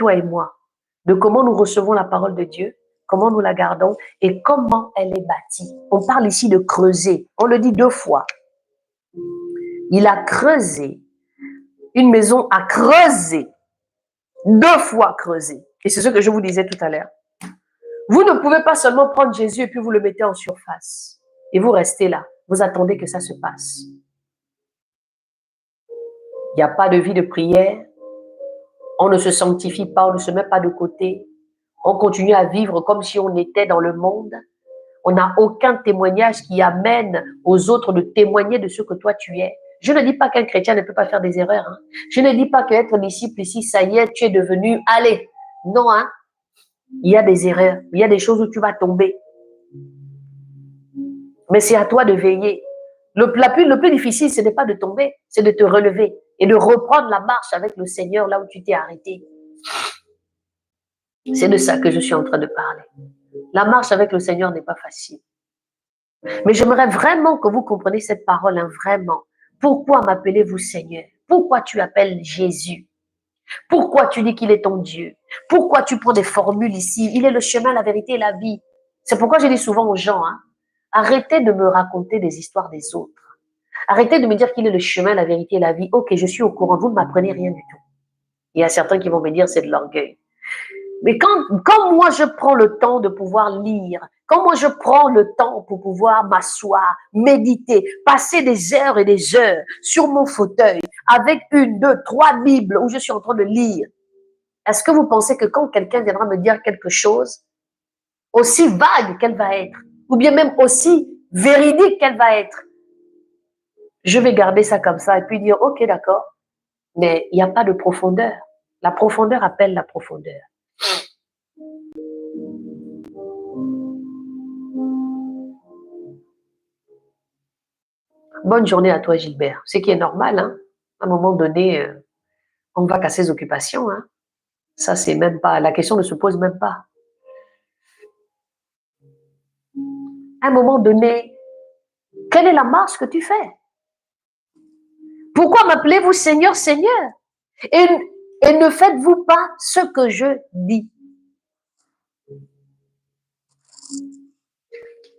toi et moi, de comment nous recevons la parole de Dieu, comment nous la gardons et comment elle est bâtie. On parle ici de creuser. On le dit 2 fois. Il a creusé. Une maison a creusé. 2 fois creusé. Et c'est ce que je vous disais tout à l'heure. Vous ne pouvez pas seulement prendre Jésus et puis vous le mettez en surface. Et vous restez là. Vous attendez que ça se passe. Il n'y a pas de vie de prière. On ne se sanctifie pas, on ne se met pas de côté. On continue à vivre comme si on était dans le monde. On n'a aucun témoignage qui amène aux autres de témoigner de ce que toi tu es. Je ne dis pas qu'un chrétien ne peut pas faire des erreurs. Hein. Je ne dis pas qu'être disciple ici, ça y est, tu es devenu, allez. Non, hein. Il y a des erreurs, il y a des choses où tu vas tomber. Mais c'est à toi de veiller. Le plus difficile, ce n'est pas de tomber, c'est de te relever et de reprendre la marche avec le Seigneur là où tu t'es arrêté. C'est de ça que je suis en train de parler. La marche avec le Seigneur n'est pas facile. Mais j'aimerais vraiment que vous compreniez cette parole, hein, vraiment. Pourquoi m'appelez-vous Seigneur? Pourquoi tu appelles Jésus? Pourquoi tu dis qu'il est ton Dieu? Pourquoi tu prends des formules ici? Il est le chemin, la vérité et la vie. C'est pourquoi je dis souvent aux gens, hein, arrêtez de me raconter des histoires des autres. Arrêtez de me dire qu'il est le chemin, la vérité et la vie. Ok, je suis au courant, vous ne m'apprenez rien du tout. Il y a certains qui vont me dire c'est de l'orgueil. Mais quand moi je prends le temps de pouvoir lire, quand moi je prends le temps pour pouvoir m'asseoir, méditer, passer des heures et des heures sur mon fauteuil avec 1, 2, 3 Bibles où je suis en train de lire, est-ce que vous pensez que quand quelqu'un viendra me dire quelque chose, aussi vague qu'elle va être, ou bien même aussi véridique qu'elle va être, je vais garder ça comme ça et puis dire ok d'accord, mais il n'y a pas de profondeur. La profondeur appelle la profondeur. Bonne journée à toi, Gilbert. Ce qui est normal, hein. À un moment donné, on va qu'à ses occupations. Hein. Ça, c'est même pas... La question ne se pose même pas. À un moment donné, quelle est la marche que tu fais? Pourquoi m'appelez-vous Seigneur, Seigneur? Et ne faites-vous pas ce que je dis?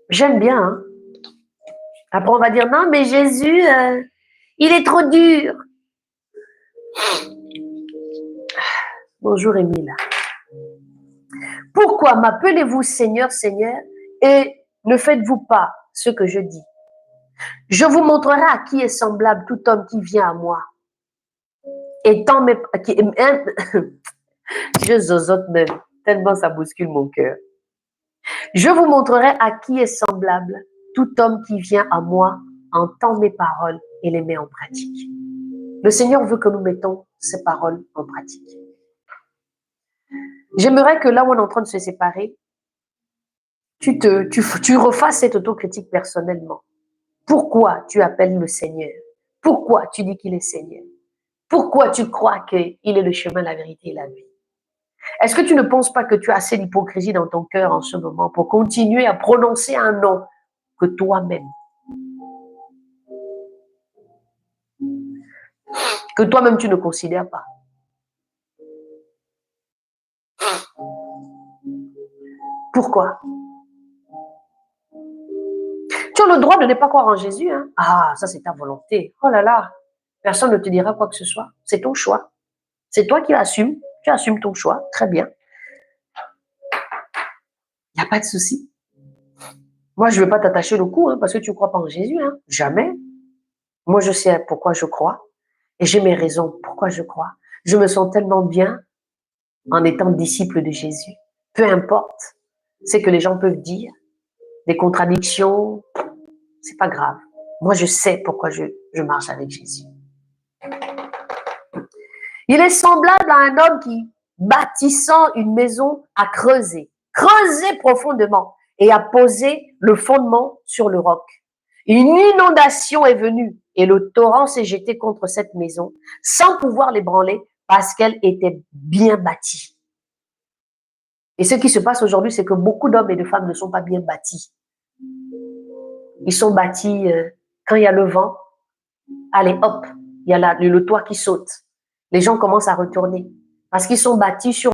J'aime bien, hein. Après, on va dire, non, mais Jésus, il est trop dur. Bonjour, Émile. Pourquoi m'appelez-vous Seigneur, Seigneur, et ne faites-vous pas ce que je dis? Je vous montrerai à qui est semblable tout homme qui vient à moi. Étant mes... Je zozote même, tellement ça bouscule mon cœur. Je vous montrerai à qui est semblable tout homme qui vient à moi, entend mes paroles et les met en pratique. Le Seigneur veut que nous mettons ces paroles en pratique. J'aimerais que là où on est en train de se séparer, tu refasses cette autocritique personnellement. Pourquoi tu appelles le Seigneur? Pourquoi tu dis qu'il est Seigneur? Pourquoi tu crois qu'il est le chemin, la vérité et la vie? Est-ce que tu ne penses pas que tu as assez d'hypocrisie dans ton cœur en ce moment pour continuer à prononcer un nom que toi-même, tu ne considères pas? Pourquoi? Tu as le droit de ne pas croire en Jésus. Hein? Ah, ça c'est ta volonté. Oh là là, personne ne te dira quoi que ce soit. C'est ton choix. C'est toi qui assumes. Tu assumes ton choix. Très bien. Il n'y a pas de souci. Moi, je ne vais pas t'attacher le cou hein, parce que tu ne crois pas en Jésus. Hein? Jamais. Moi, je sais pourquoi je crois. Et j'ai mes raisons pourquoi je crois. Je me sens tellement bien en étant disciple de Jésus. Peu importe ce que les gens peuvent dire, des contradictions, c'est pas grave. Moi, je sais pourquoi je marche avec Jésus. Il est semblable à un homme qui, bâtissant une maison, a creusé profondément et a posé le fondement sur le roc. Une inondation est venue et le torrent s'est jeté contre cette maison sans pouvoir l'ébranler parce qu'elle était bien bâtie. Et ce qui se passe aujourd'hui, c'est que beaucoup d'hommes et de femmes ne sont pas bien bâtis. Ils sont bâtis quand il y a le vent. Allez, hop, il y a le toit qui saute. Les gens commencent à retourner parce qu'ils sont bâtis sur